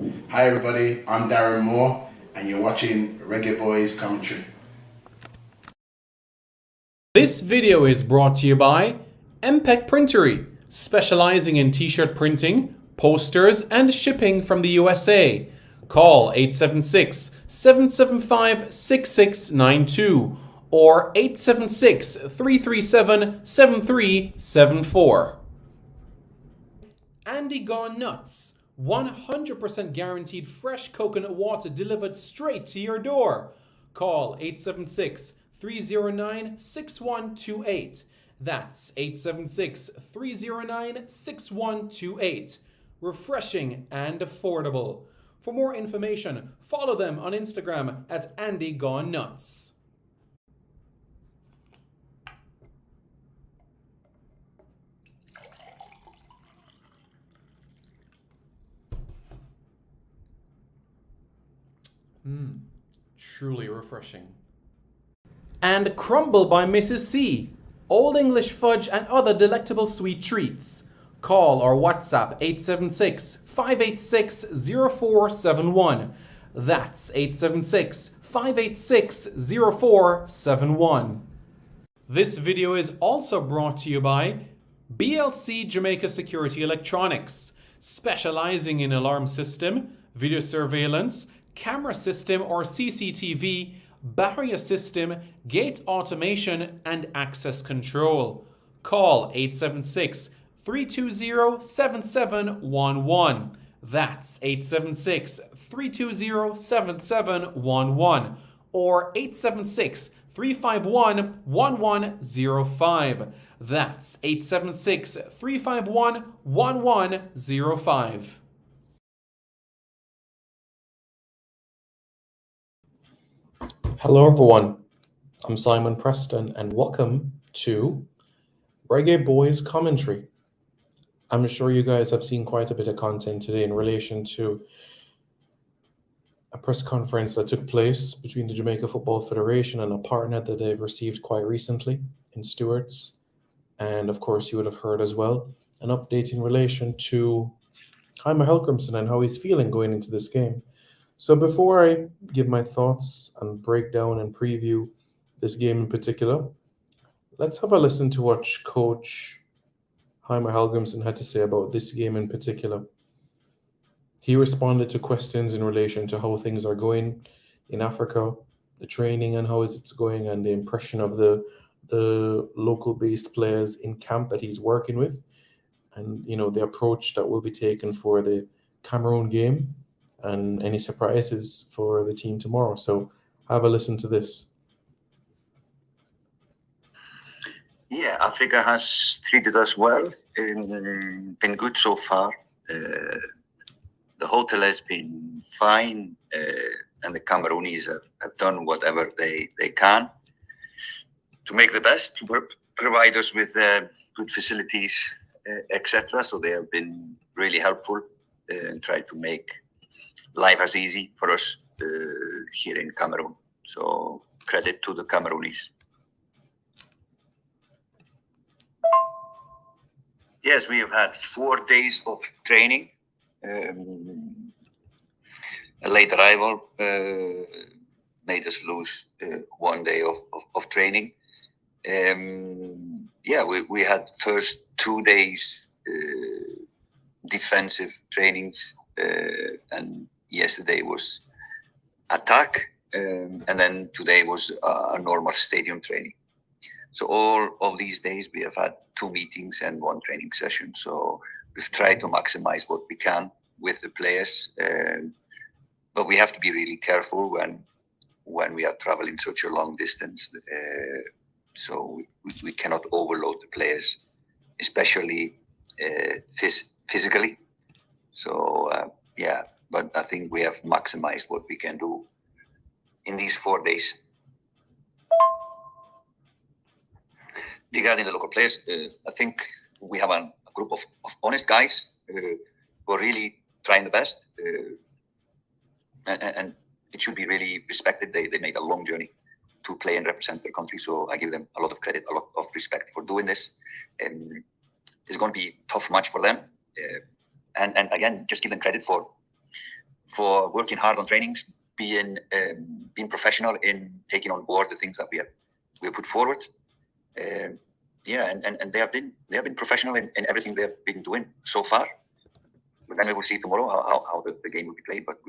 Hi everybody, I'm Darren Moore and you're watching Reggae Boys Commentary. This video is brought to you by MPEC Printery, specializing in t-shirt printing, posters, and shipping from the USA. Call 876-775-6692 or 876-337-7374. Andy Gone Nuts, 100% guaranteed fresh coconut water delivered straight to your door. Call 876-309-6128. That's 876-309-6128. Refreshing and affordable. For more information, follow them on Instagram at Andy Gone Nuts. Truly refreshing. And Crumble by Mrs. C. Old English fudge and other delectable sweet treats. Call or WhatsApp 876-586-0471. That's 876-586-0471. This video is also brought to you by BLC Jamaica Security Electronics, specializing in alarm system, video surveillance, camera system or CCTV, barrier system, gate automation, and access control. Call 876-320-7711. That's 876-320-7711 or 876-351-1105. That's 876-351-1105. Hello everyone, I'm Simon Preston and welcome to Reggae Boys Commentary. I'm sure you guys have seen quite a bit of content today in relation to a press conference that took place between the Jamaica Football Federation and a partner that they've received quite recently in Stewards. And of course you would have heard as well an update in relation to Heimer and how he's feeling going into this game. So before I give my thoughts and break down and preview this game in particular, let's have a listen to what Coach Heimer had to say about this game in particular. He responded to questions in relation to how things are going in Africa, the training and how is it going, and the impression of the local-based players in camp that he's working with, and the approach that will be taken for the Cameroon game, and any surprises for the team tomorrow. So have a listen to this. Yeah, Africa has treated us well, been good so far. The hotel has been fine, and the Cameroonies have done whatever they can to make the best, to provide us with good facilities, etc. So they have been really helpful and tried to make life as easy for us here in Cameroon. So credit to the Cameroonies. Yes, we have had 4 days of training. A late arrival made us lose 1 day of training. We had first 2 days defensive trainings, and yesterday was attack, and then today was a normal stadium training. So all of these days we have had 2 meetings and 1 training session. So we've tried to maximize what we can with the players, but we have to be really careful when we are traveling such a long distance. So we cannot overload the players, especially physically. So but I think we have maximized what we can do in these 4 days. Regarding the local players, I think we have a group of honest guys who are really trying the best, and it should be really respected. They made a long journey to play and represent their country, so I give them a lot of credit, a lot of respect for doing this. It's going to be a tough match for them, and again, just give them credit for for working hard on trainings, being professional in taking on board the things that we have put forward. And they have been professional in everything they have been doing so far. But then we will see tomorrow how the game will be played. But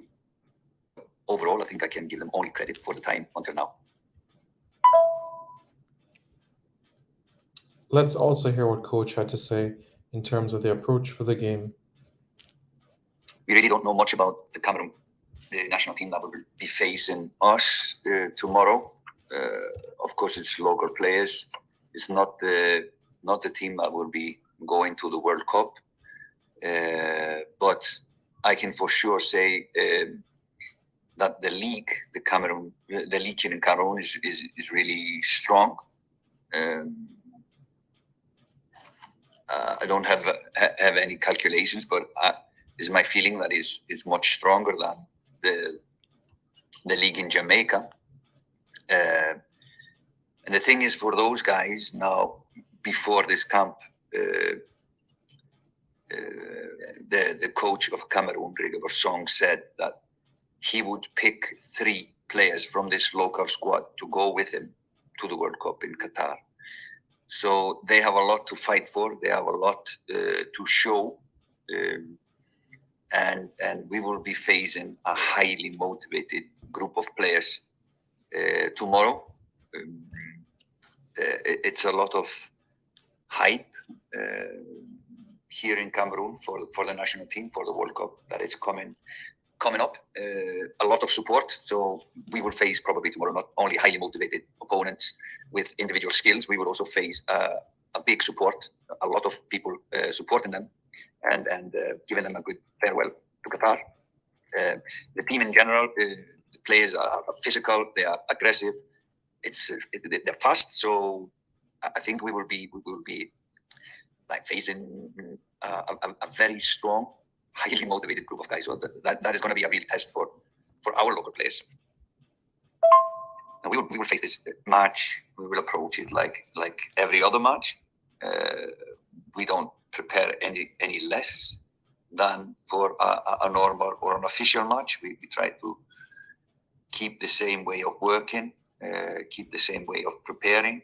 overall, I think I can give them only credit for the time until now. Let's also hear what Coach had to say in terms of the approach for the game. We really don't know much about the Cameroon, the national team that will be facing us tomorrow. Of course, it's local players. It's not the team that will be going to the World Cup. But I can for sure say that the league here in Cameroon is really strong. I don't have any calculations, but it's my feeling that is much stronger than the league in Jamaica. And the thing is, for those guys now, before this camp, the coach of Cameroon, Song, said that he would pick 3 players from this local squad to go with him to the World Cup in Qatar. So they have a lot to fight for. They have a lot to show. And we will be facing a highly motivated group of players tomorrow. It's a lot of hype here in Cameroon for the national team, for the World Cup that is coming up. A lot of support. So we will face probably tomorrow not only highly motivated opponents with individual skills, we will also face a big support, a lot of people supporting them and giving them a good farewell to Qatar. The team in general, the players are physical, they are aggressive, they're fast. So I think we will be like facing a very strong, highly motivated group of guys. So that is going to be a real test for our local players. And we will face this match. We will approach it like every other match. We don't prepare any less than for a normal or an official match. We try to keep the same way of working, keep the same way of preparing,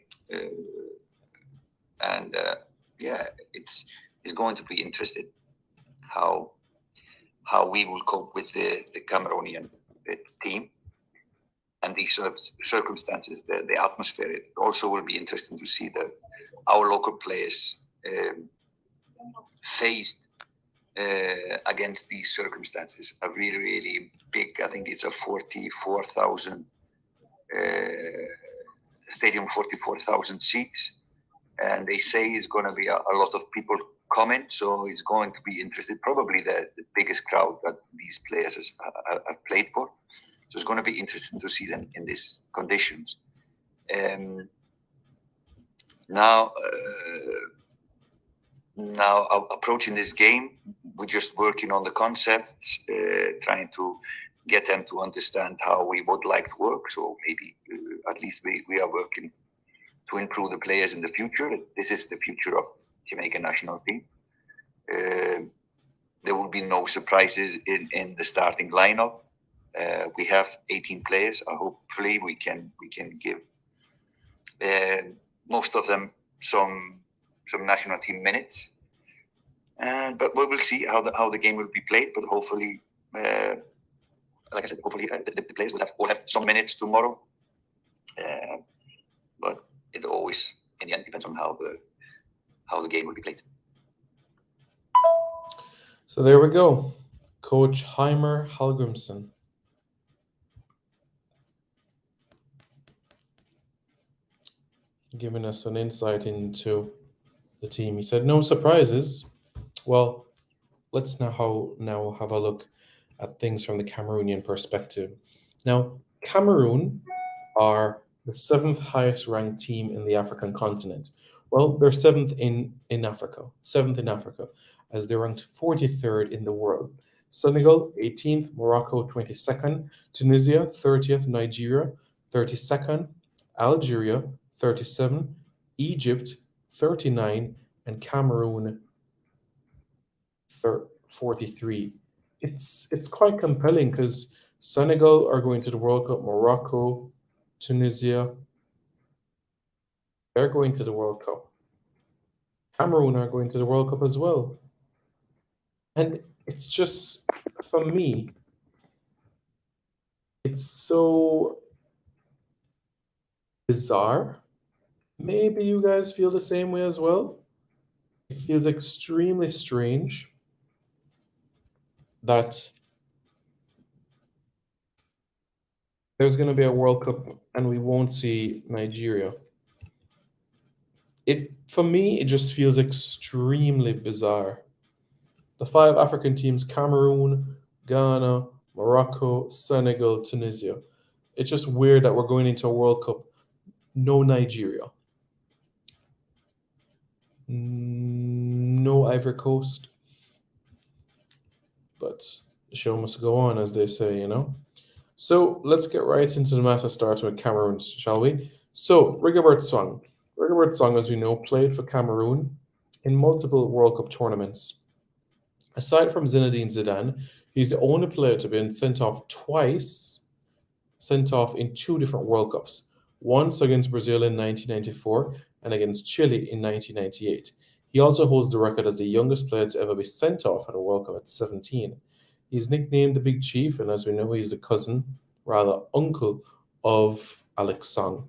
it's going to be interesting how we will cope with the Cameroonian team and these sort of circumstances, the atmosphere. It also will be interesting to see our local players faced against these circumstances. A really, really big, I think it's a 44,000 stadium, 44,000 seats. And they say it's going to be a lot of people coming. So it's going to be interesting, probably the biggest crowd that these players have played for. So it's going to be interesting to see them in these conditions. Now approaching this game, we're just working on the concepts, trying to get them to understand how we would like to work. So maybe at least we are working to improve the players in the future. This is the future of Jamaica national team. There will be no surprises in the starting lineup. We have 18 players. Hopefully we can give most of them some national team minutes. But we will see how the game will be played. But hopefully, like I said, hopefully the players will have some minutes tomorrow. But it always, in the end, depends on how the game will be played. So there we go. Coach Heimer Hallgrimsson. Giving us an insight into the team. He said, no surprises. Well, let's now have a look at things from the Cameroonian perspective. Now, Cameroon are the 7th highest ranked team in the African continent. Well, they're 7th in Africa, as they're ranked 43rd in the world. Senegal, 18th, Morocco, 22nd, Tunisia, 30th, Nigeria, 32nd, Algeria, 37, Egypt, 39, and Cameroon, 43. it's quite compelling because Senegal are going to the World Cup, Morocco, Tunisia, they're going to the World Cup. Cameroon are going to the World Cup as well. And it's just, for me, it's so bizarre. Maybe you guys feel the same way as well. It feels extremely strange that there's going to be a World Cup and we won't see Nigeria. For me, it just feels extremely bizarre. The 5 African teams, Cameroon, Ghana, Morocco, Senegal, Tunisia. It's just weird that we're going into a World Cup. No Nigeria. No Ivory Coast. But the show must go on, as they say, you know? So let's get right into the matter, starting with Cameroon, shall we? So, Rigobert Song. Rigobert Song, as we know, played for Cameroon in multiple World Cup tournaments. Aside from Zinedine Zidane, he's the only player to have been sent off twice, sent off in 2 different World Cups, once against Brazil in 1994 and against Chile in 1998. He also holds the record as the youngest player to ever be sent off at a World Cup at 17. He's nicknamed the Big Chief, and as we know, he's the cousin, rather uncle, of Alex Song.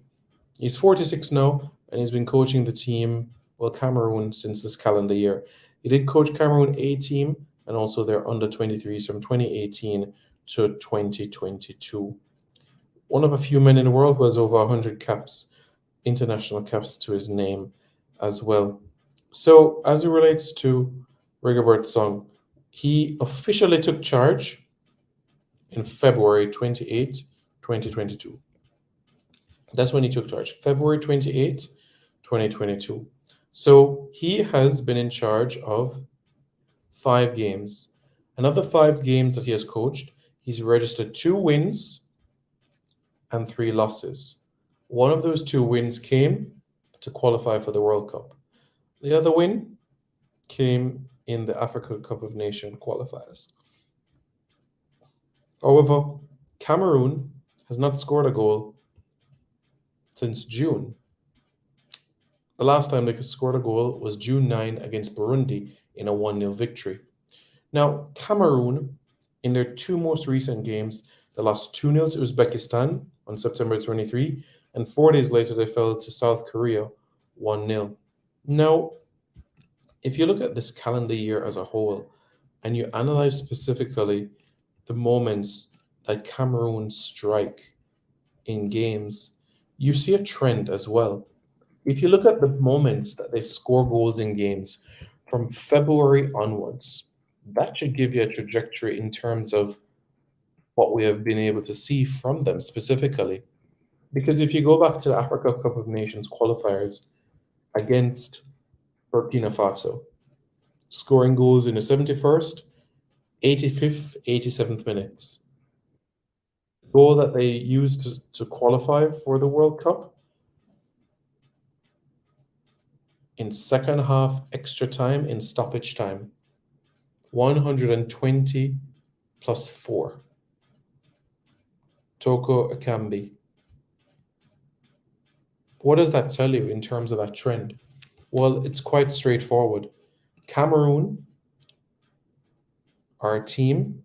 He's 46 now, and he's been coaching the team, well, Cameroon, since this calendar year. He did coach Cameroon A team and also their under-23s from 2018 to 2022. One of a few men in the world who has over 100 caps, international caps to his name as well. So, as it relates to Rigobert Song, he officially took charge in February 28, 2022. That's when he took charge, February 28, 2022. So he has been in charge of 5 games. Another 5 games that he has coached, he's registered 2 wins and 3 losses. One of those 2 wins came to qualify for the World Cup. The other win came in the Africa Cup of Nations qualifiers. However, Cameroon has not scored a goal since June. The last time they scored a goal was June 9 against Burundi in a 1-0 victory. Now, Cameroon, in their 2 most recent games, they lost 2-0 to Uzbekistan on September 23, and 4 days later they fell to South Korea 1-0. Now, if you look at this calendar year as a whole, and you analyze specifically the moments that Cameroon strike in games, you see a trend as well. If you look at the moments that they score goals in games from February onwards, that should give you a trajectory in terms of what we have been able to see from them specifically. Because if you go back to the Africa Cup of Nations qualifiers against Burkina Faso, scoring goals in the 71st, 85th, 87th minutes. The goal that they used to qualify for the World Cup in second half extra time in stoppage time, 120 plus 4. Toko Akambi. What does that tell you in terms of that trend? Well, it's quite straightforward. Cameroon are a team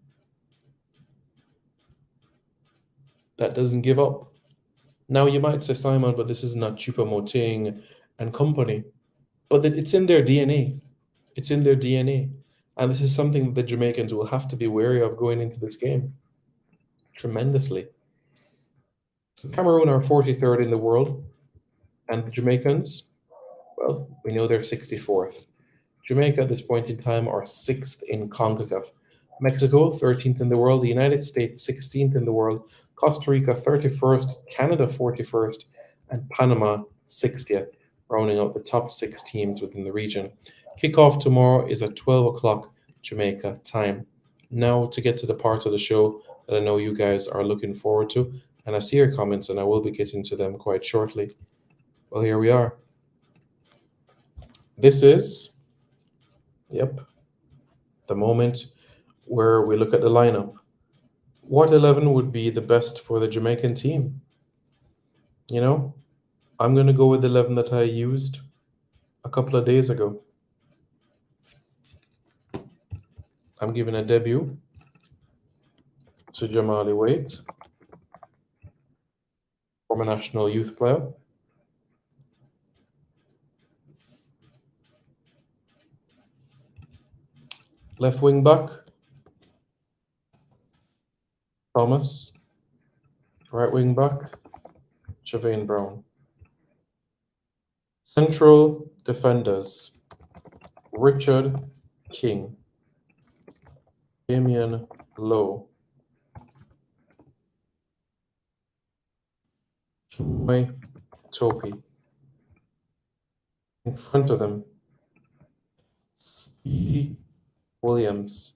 that doesn't give up. Now, you might say, Simon, but this is not Choupo-Moting and company. But it's in their DNA. It's in their DNA. And this is something that the Jamaicans will have to be wary of going into this game. Tremendously. Cameroon are 43rd in the world. And the Jamaicans, well, we know they're 64th. Jamaica at this point in time are 6th in CONCACAF. Mexico, 13th in the world. The United States, 16th in the world. Costa Rica, 31st. Canada, 41st. And Panama, 60th, rounding out the top 6 teams within the region. Kickoff tomorrow is at 12 o'clock Jamaica time. Now to get to the parts of the show that I know you guys are looking forward to. And I see your comments and I will be getting to them quite shortly. Well, here we are. This is, the moment where we look at the lineup. What 11 would be the best for the Jamaican team? You know, I'm going to go with the 11 that I used a couple of days ago. I'm giving a debut to Jamali Waite, former national youth player. Left wing back, Thomas. Right wing back, Javane Brown. Central defenders, Richard King, Damian Lowe, Chimoy Topi. In front of them, Speedy Williams,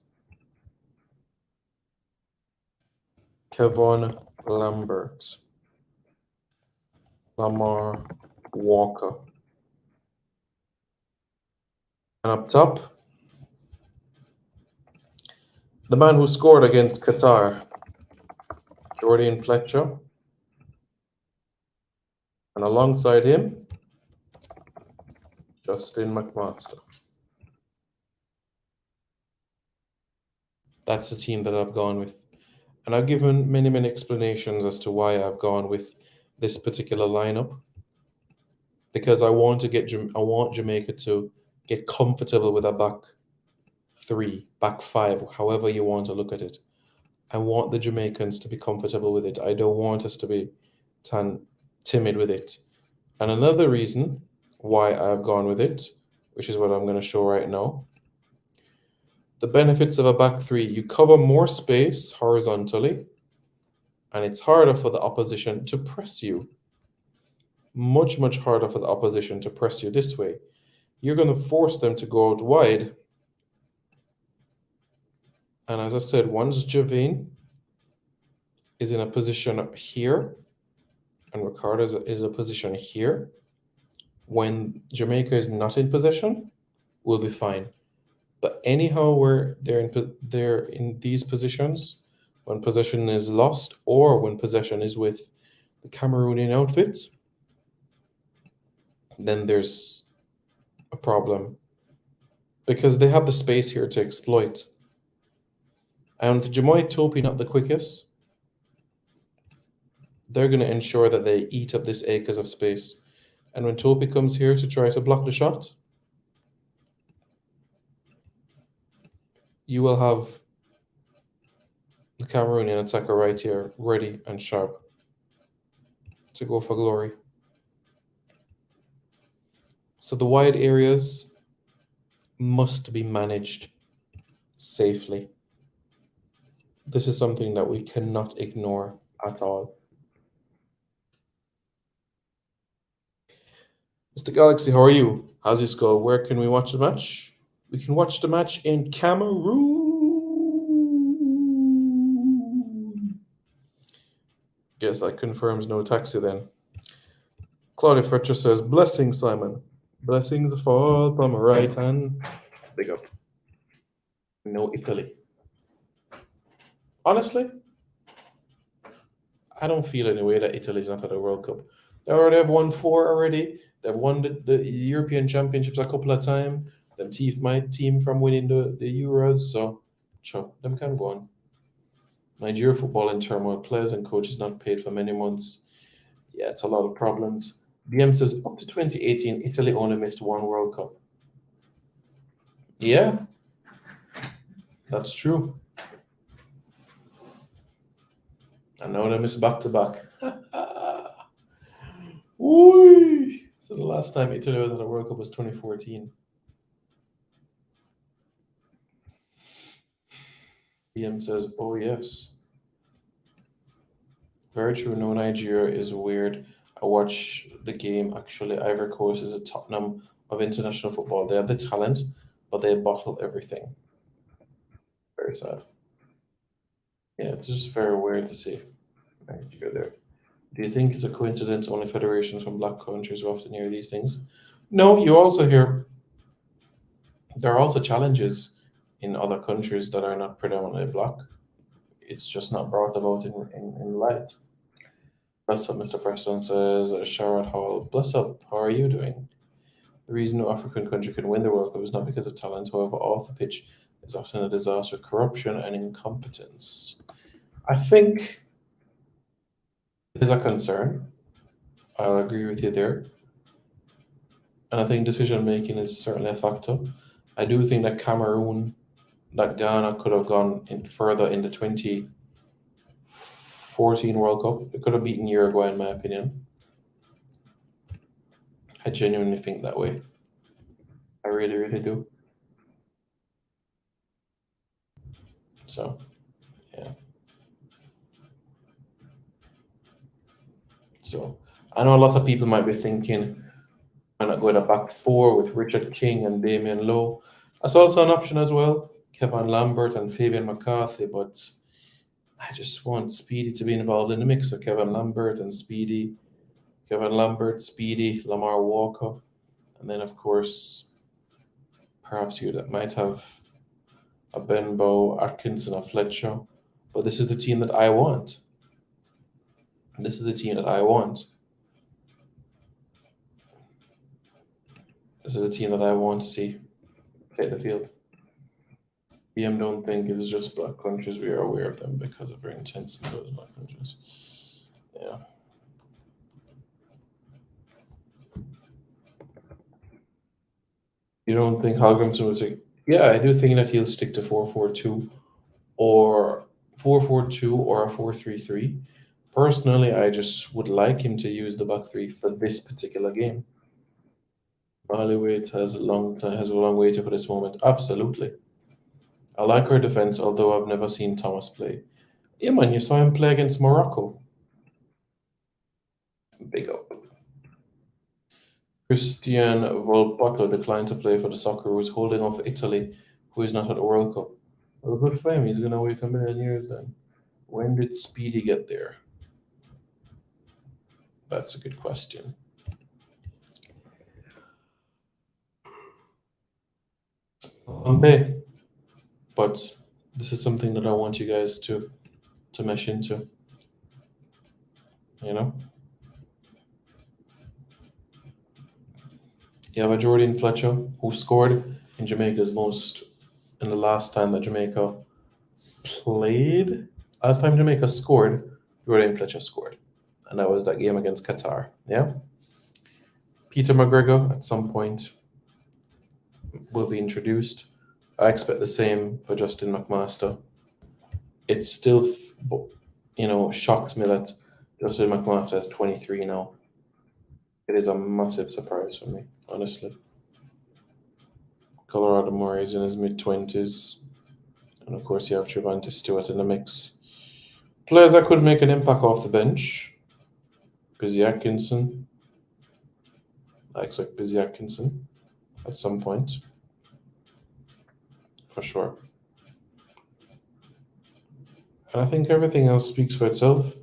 Kevon Lambert, Lamar Walker. And up top, the man who scored against Qatar, Jordan Fletcher. And alongside him, Justin McMaster. That's the team that I've gone with. And I've given many, many explanations as to why I've gone with this particular lineup. Because I want Jamaica to get comfortable with a back three, back five, however you want to look at it. I want the Jamaicans to be comfortable with it. I don't want us to be timid with it. And another reason why I've gone with it, which is what I'm going to show right now, the benefits of a back three: you cover more space horizontally, and it's harder for the opposition to press you. Much, much harder for the opposition to press you this way. You're going to force them to go out wide. And as I said, once Javane is in a position here, and Ricardo is in a position here, when Jamaica is not in possession, we'll be fine. But anyhow, where they're in these positions, when possession is lost or when possession is with the Cameroonian outfit, then there's a problem because they have the space here to exploit. And with Jamoy Topi not the quickest, they're going to ensure that they eat up this acres of space. And when Topi comes here to try to block the shot, you will have the Cameroonian attacker right here, ready and sharp to go for glory. So the wide areas must be managed safely. This is something that we cannot ignore at all. Mr. Galaxy, how are you? How's your score? Where can we watch the match? We can watch the match in Cameroon. Yes, that confirms no taxi then. Claudia Fletcher says, blessings, Simon. Blessings fall upon my right hand. Big up. No Italy. Honestly, I don't feel any way that Italy's not at a World Cup. They already have won 4 already. They've won the European Championships a couple of times. Them teeth my team from winning the Euros. So, sure, them can go on. Nigeria football in turmoil. Players and coaches not paid for many months. Yeah, it's a lot of problems. BM says, up to 2018, Italy only missed 1 World Cup. Yeah, that's true. And now they miss back-to-back. Ooh. So the last time Italy was at a World Cup was 2014. BM says, oh yes. Very true. No, Nigeria is weird. I watch the game. Actually, Ivory Coast is a Tottenham of international football. They have the talent, but they bottle everything. Very sad. Yeah, it's just very weird to see Nigeria there. Do you think it's a coincidence only federations from black countries will often hear these things? No, you also hear there are also challenges in other countries that are not predominantly black. It's just not brought about in light. Bless up, Mr. Preston says, Sharad Hall, bless up, how are you doing? The reason no African country can win the World Cup is not because of talent, however, off the pitch is often a disaster of corruption and incompetence. I think it is a concern. I'll agree with you there. And I think decision making is certainly a factor. I do think that Ghana could have gone further in the 2014 World Cup. It could have beaten Uruguay, in my opinion. I genuinely think that way. I really, really do. So, yeah. So, I know a lot of people might be thinking, why not go in a back four with Richard King and Damian Lowe? That's also an option as well. Kevin Lambert and Fabian McCarthy, but I just want Speedy to be involved in the mix. So Kevin Lambert, Speedy, Lamar Walker, and then of course, perhaps you that might have a Benbow, Atkinson, a Fletcher. But this is the team that I want. This is the team that I want. This is the team that I want to see play the field. BM don't think it's just black countries. We are aware of them because of their intense in those black countries. Yeah. You don't think Hogginson would say, yeah, I do think that he'll stick to 4-4-2 or 4-4-2 or a 4-3-3. Personally, I just would like him to use the back three for this particular game. Maliwait has a long waited for this moment. Absolutely. I like our defense, although I've never seen Thomas play. Yeah, man, you saw him play against Morocco. Big up. Christian Volpato declined to play for the Socceroos, holding off Italy, who is not at the World Cup. Well, good for him. He's going to wait a million years then. When did Speedy get there? That's a good question. But this is something that I want you guys to mesh into. You know? You have a Jordan Fletcher who scored in Jamaica's in the last time that Jamaica played. Last time Jamaica scored, Jordan Fletcher scored. And that was that game against Qatar. Yeah? Peter McGregor at some point will be introduced. I expect the same for Justin McMaster. It still, shocks me that Justin McMaster is 23 now. It is a massive surprise for me, honestly. Colorado Murray is in his mid-20s. And of course, you have Trevante Stewart in the mix. Players that could make an impact off the bench. Busy Atkinson. I expect Busy Atkinson at some point. For sure. And I think everything else speaks for itself.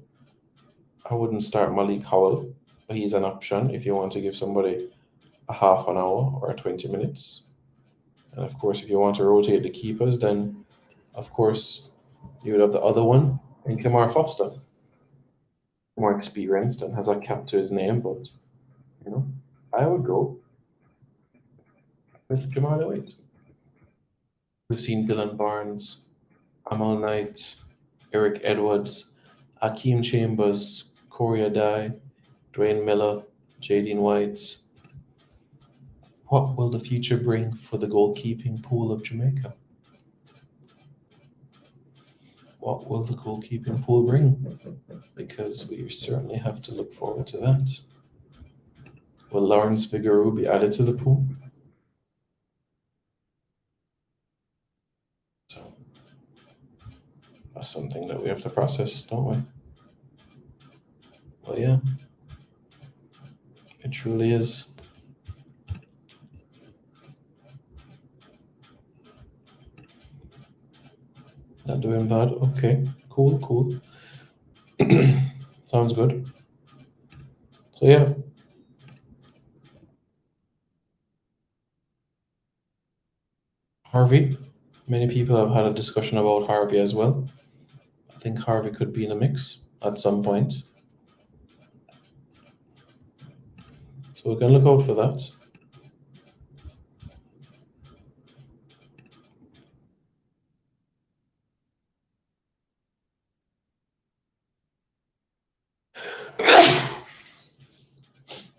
I wouldn't start Malik Howell, but he's an option if you want to give somebody a half an hour or 20 minutes. And of course, if you want to rotate the keepers, then of course you would have the other one in Kamar Foster. More experienced and has a cap to his name, but I would go with Jamal Wade. We've seen Dylan Barnes, Amal Knight, Eric Edwards, Hakeem Chambers, Corey Adai, Dwayne Miller, Jadine White. What will the future bring for the goalkeeping pool of Jamaica? What will the goalkeeping pool bring? Because we certainly have to look forward to that. Will Lawrence Figueroa be added to the pool? So that's something that we have to process, don't we? Well, yeah, it truly is. Not doing bad. Okay, cool. Sounds good. So yeah. Harvey, Many people have had a discussion about Harvey as well. I think Harvey could be in the mix at some point. So we can look out for that.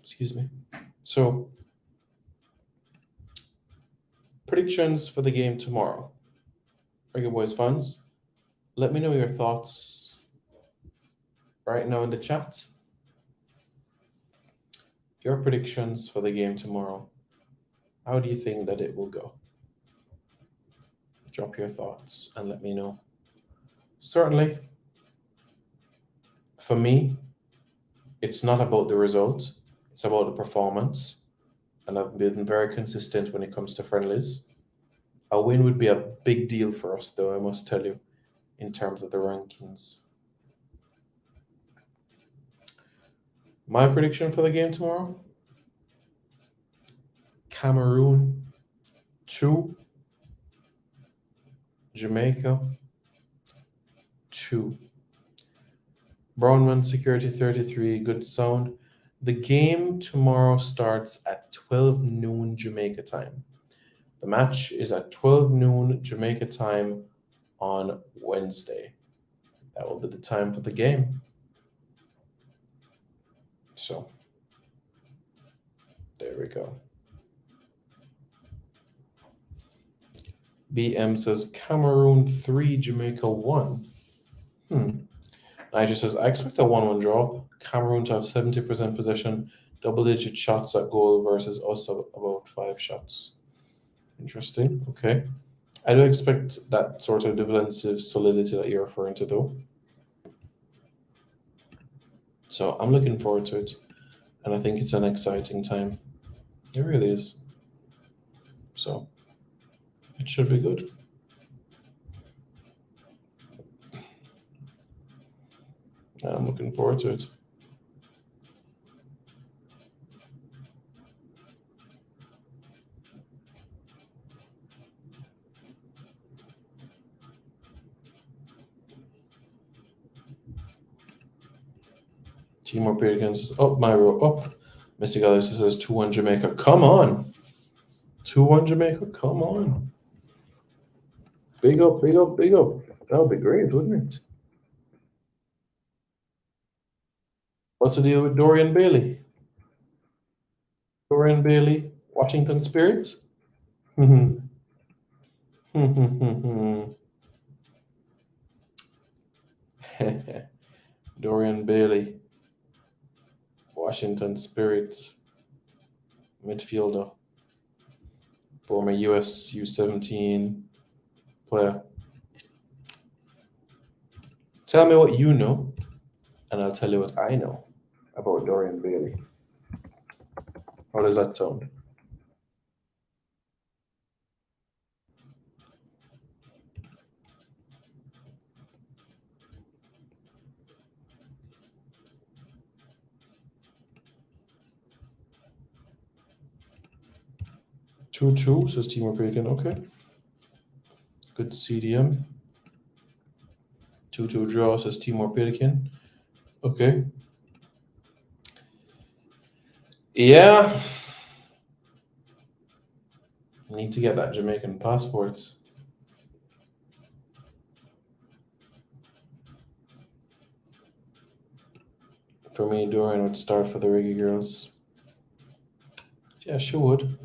Excuse me. So, predictions for the game tomorrow. Reggae Boys fans, let me know your thoughts right now in the chat. Your predictions for the game tomorrow. How do you think that it will go? Drop your thoughts and let me know. Certainly, for me, it's not about the result, it's about the performance. And I've been very consistent when it comes to friendlies. A win would be a big deal for us, though, I must tell you, in terms of the rankings. My prediction for the game tomorrow? Cameroon 2, Jamaica 2. Brownman Security 33, good sound. The game tomorrow starts at 12 noon Jamaica time. The match is at 12 noon Jamaica time on Wednesday. That will be the time for the game. So, there we go. BM says Cameroon 3, Jamaica 1. Nigel says, I expect a 1-1 draw. Cameroon to have 70% possession, double-digit shots at goal versus us about 5 shots. Interesting. Okay. I do expect that sort of defensive solidity that you're referring to, though. So I'm looking forward to it. And I think it's an exciting time. It really is. So it should be good. And I'm looking forward to it. Timor Pelicans says, up my row, up. Missy Galaxy says 2-1 Jamaica. Come on. 2-1 Jamaica. Come on. Big up, big up, big up. That would be great, wouldn't it? What's the deal with Dorian Bailey? Dorian Bailey, Washington Spirit? Dorian Bailey, Washington Spirits, midfielder, former US U17 player. Tell me what you know, and I'll tell you what I know about Dorian Bailey. How does that sound? Two, says Timor Pelican. Okay. Good CDM. 2-2 draw, says Timor Pelican. Okay. Yeah. Need to get that Jamaican passport. For me, Dorian would start for the Reggae Girls. Yeah, she would.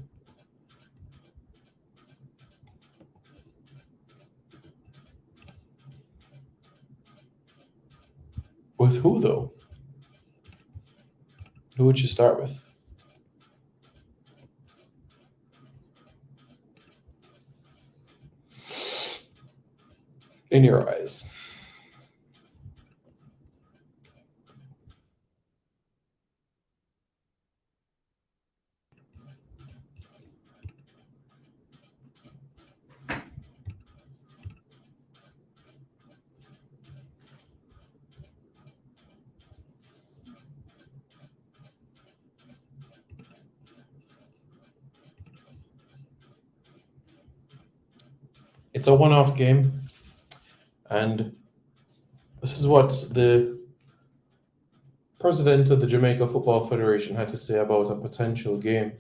With who, though? Who would you start with? In your eyes. It's a one-off game, and this is what the president of the Jamaica Football Federation had to say about a potential game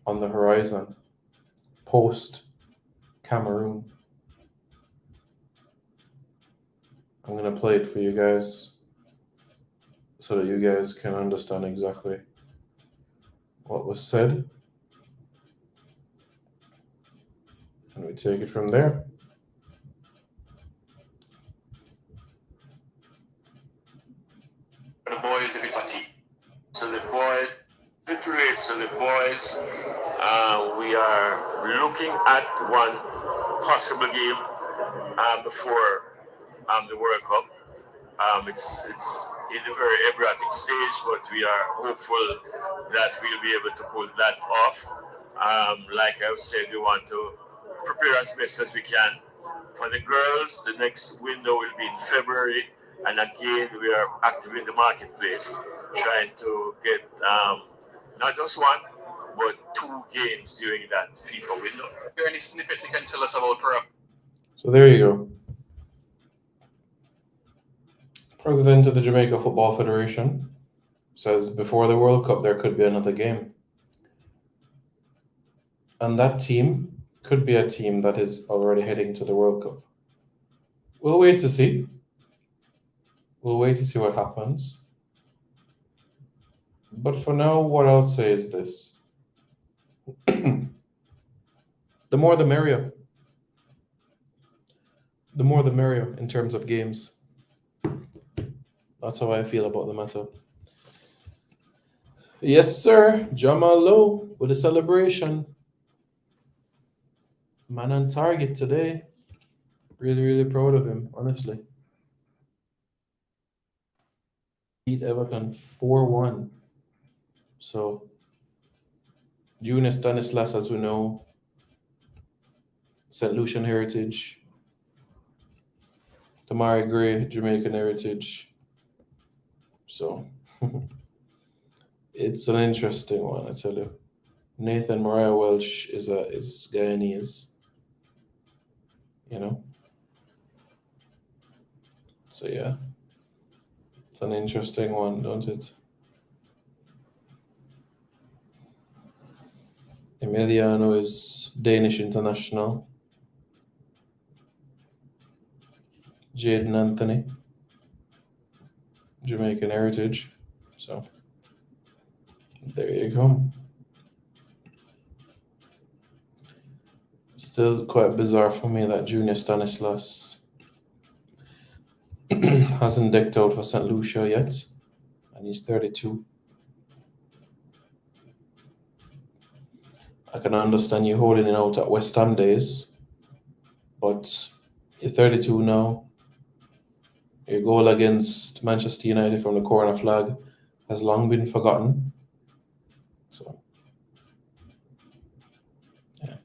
on the horizon post Cameroon. I'm going to play it for you guys so that you guys can understand exactly what was said. And we take it from there. The boys, if it's a team. So the boy, literally, so the boys, we are looking at one possible game before the World Cup. It's in a very embryonic stage, but we are hopeful that we'll be able to pull that off. Like I said, we want to prepare as best as we can. For the girls, the next window will be in February, and again, we are active in the marketplace, trying to get not just one, but 2 games during that FIFA window. Is there any snippet you can tell us about Peru? So there you go. President of the Jamaica Football Federation says before the World Cup there could be another game. And that team could be a team that is already heading to the World Cup. We'll wait to see. We'll wait to see what happens. But for now, what I'll say is this. The more the merrier. The more the merrier in terms of games. That's how I feel about the matter. Yes, sir. Jamal Lowe with a celebration. Man on target today. Really, really proud of him, honestly. Beat Everton 4-1. So, Junior Stanislas, as we know, St. Lucian heritage. Tamari Gray, Jamaican heritage. So, it's an interesting one, I tell you. Nathan Mariah Welsh is Guyanese, you know. So yeah, it's an interesting one, don't it? Emiliano is Danish international. Jaden Anthony, Jamaican heritage. So there you go. Still quite bizarre for me that Junior Stanislas hasn't decked out for St. Lucia yet, and he's 32. I can understand you holding it out at West Ham days, but you're 32 now. Your goal against Manchester United from the corner flag has long been forgotten. So, yeah.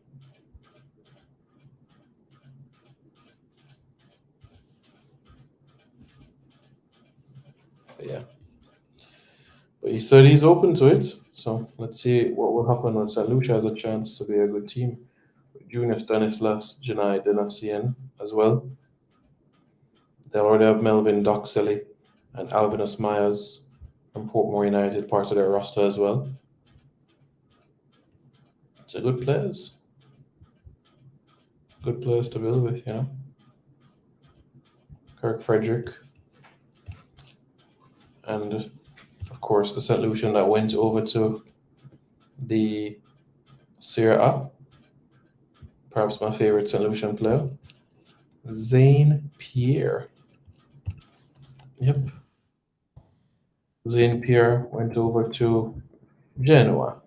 But yeah. But he said he's open to it. So let's see what will happen when St. Lucia has a chance to be a good team. Junior Stanislas, Janai Denasian as well. They already have Melvin Doxley and Alvinus Myers from Portmore United, part of their roster as well. It's a good players. Good players to build with, you know. Kirk Frederick. And of course the St. Lucian that went over to the Serie A. Perhaps my favorite St. Lucian player. Zane Pierre. Yep. Zane Pierre went over to Genoa.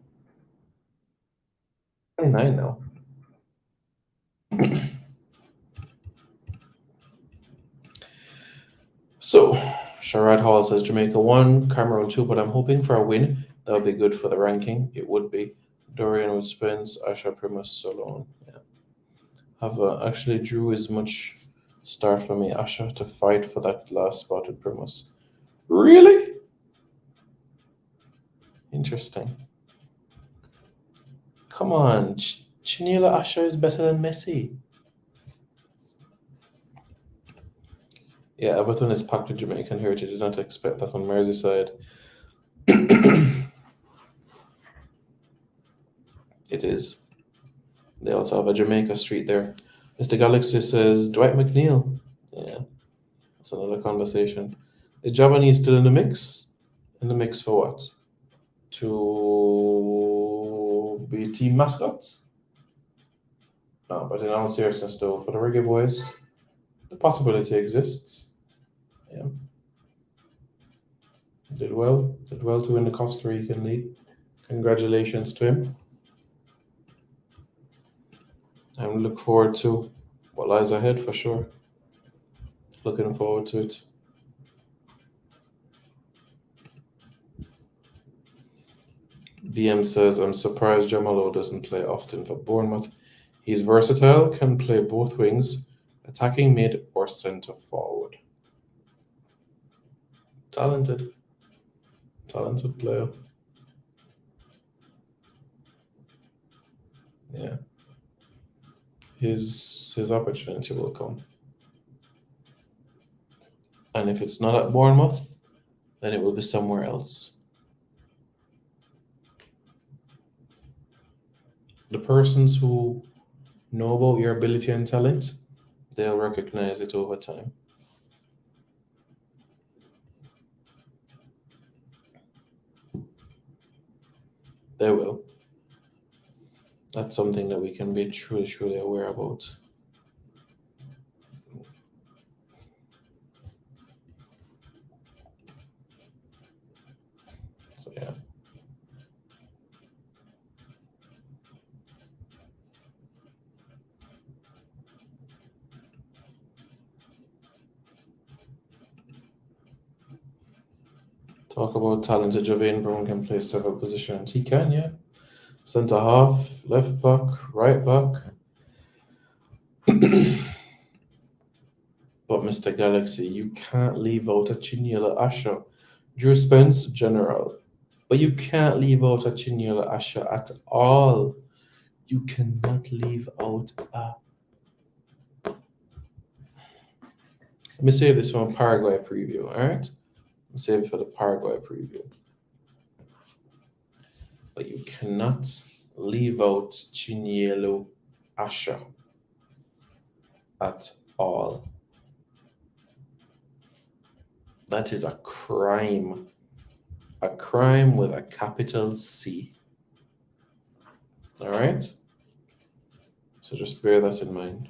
29 now. So, Sharad Hall says Jamaica 1, Cameroon 2, but I'm hoping for a win. That would be good for the ranking. It would be. Dorian with Spence, Asha Primus Solon. Yeah. Actually, Drew is much start for me, Asha, to fight for that last spot with Primus. Really? Interesting. Come on, Chinila Asha is better than Messi. Yeah, Everton is packed with Jamaican heritage. Did not expect that on Merseyside. It is. They also have a Jamaica street there. Mr. Galaxy says Dwight McNeil. Yeah, that's another conversation. Is Javanese still in the mix? In the mix for what? To be team mascot? No, but in all seriousness, though, for the Reggae Boys, the possibility exists. Yeah. Did well to win the Costa Rican League. Congratulations to him. And look forward to what lies ahead for sure. Looking forward to it. BM says, I'm surprised Jamalo doesn't play often for Bournemouth. He's versatile, can play both wings, attacking mid or centre forward. Talented player. Yeah. His opportunity will come. And if it's not at Bournemouth, then it will be somewhere else. The persons who know about your ability and talent, they'll recognize it over time. They will. That's something that we can be truly aware about. So yeah. Talk about talented. Javane Brown can play several positions. He can, yeah. Centre half, left back, right back. But Mr. Galaxy, you can't leave out a Chinela Asher. Drew Spence, general. But you can't leave out a Chinela Asher at all. You cannot leave out a... Let me save this from a Paraguay preview, all right? I'll save it for the Paraguay preview. But you cannot leave out Chinelo Asher at all. That is a crime. A crime with a capital C. All right? So just bear that in mind.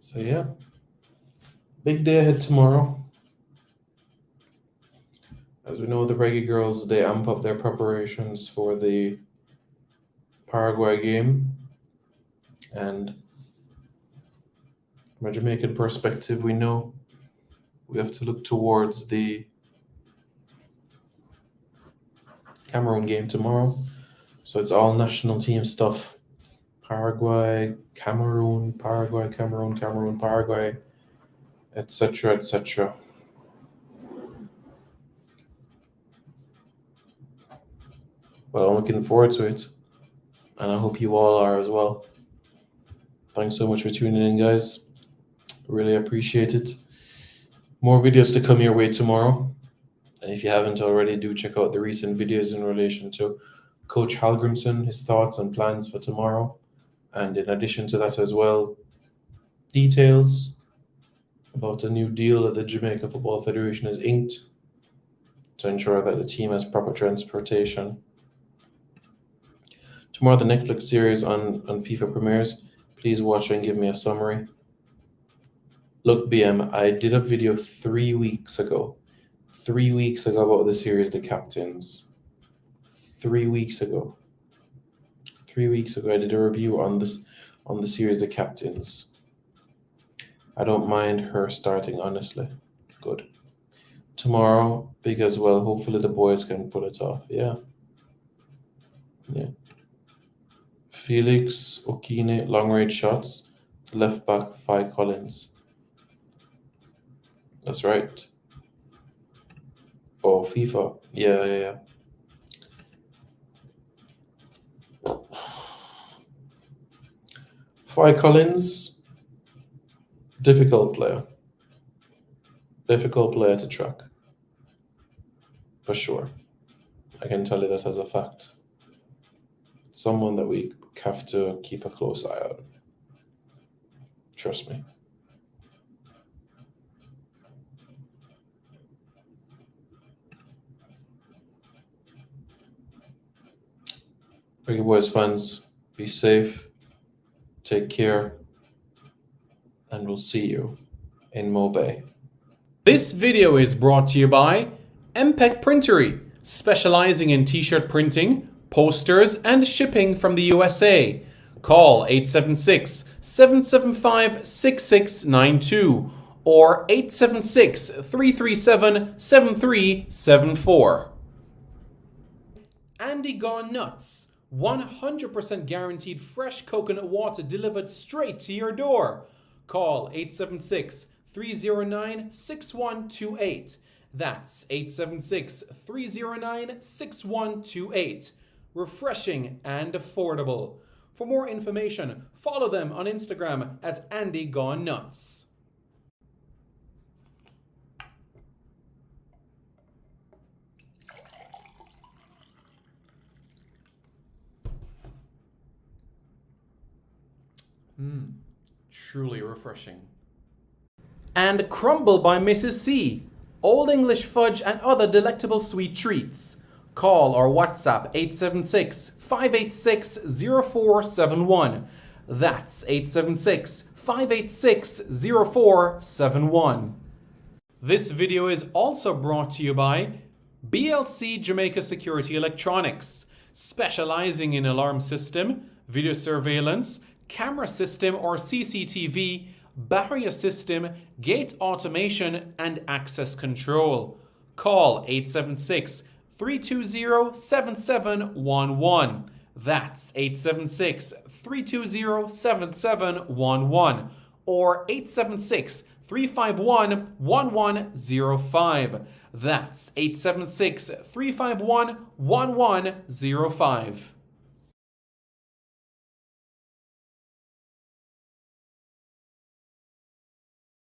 So yeah, big day ahead tomorrow. As we know, the Reggae Girls, they amp up their preparations for the Paraguay game. And from a Jamaican perspective, we know we have to look towards the Cameroon game tomorrow. So it's all national team stuff. Paraguay, Cameroon, Paraguay, Cameroon, Cameroon, Paraguay, etc., etc. But I'm looking forward to it, and I hope you all are as well. Thanks so much for tuning in, guys. Really appreciate it. More videos to come your way tomorrow. And if you haven't already, do check out the recent videos in relation to Coach Halgrimson, his thoughts and plans for tomorrow. And in addition to that as well, details about a new deal that the Jamaica Football Federation has inked to ensure that the team has proper transportation. Tomorrow, the Netflix series on FIFA premieres. Please watch and give me a summary. Look, BM, I did a video 3 weeks ago. 3 weeks ago about the series The Captains. 3 weeks ago. 3 weeks ago, I did a review on the series The Captains. I don't mind her starting, honestly. Good. tomorrow, big as well. Hopefully the boys can pull it off. Yeah. Felix Okine, long range shots. Left back, Phi Collins. That's right. Oh, FIFA. Yeah. Phi Collins, difficult player. Difficult player to track. For sure. I can tell you that as a fact. Someone that we have to keep a close eye on. Trust me. Reggae Boys fans, be safe, take care, and we'll see you in Mo Bay. This video is brought to you by MPEC Printery, specializing in t-shirt printing, posters, and shipping from the USA. Call 876-775-6692 or 876-337-7374. Andy Gone Nuts, 100% guaranteed fresh coconut water delivered straight to your door. Call 876-309-6128. That's 876-309-6128. Refreshing and affordable. For more information, follow them on Instagram at Andy Gone Nuts. Truly refreshing. And Crumble by Mrs. C. Old English fudge and other delectable sweet treats. Call or WhatsApp 876-586-0471. That's 876-586-0471. This video is also brought to you by BLC Jamaica Security Electronics, specializing in alarm system, video surveillance, camera system or CCTV, barrier system, gate automation, and access control. Call 876-320-7711. That's 876-320-7711 or 876-351-1105. That's 876-351-1105.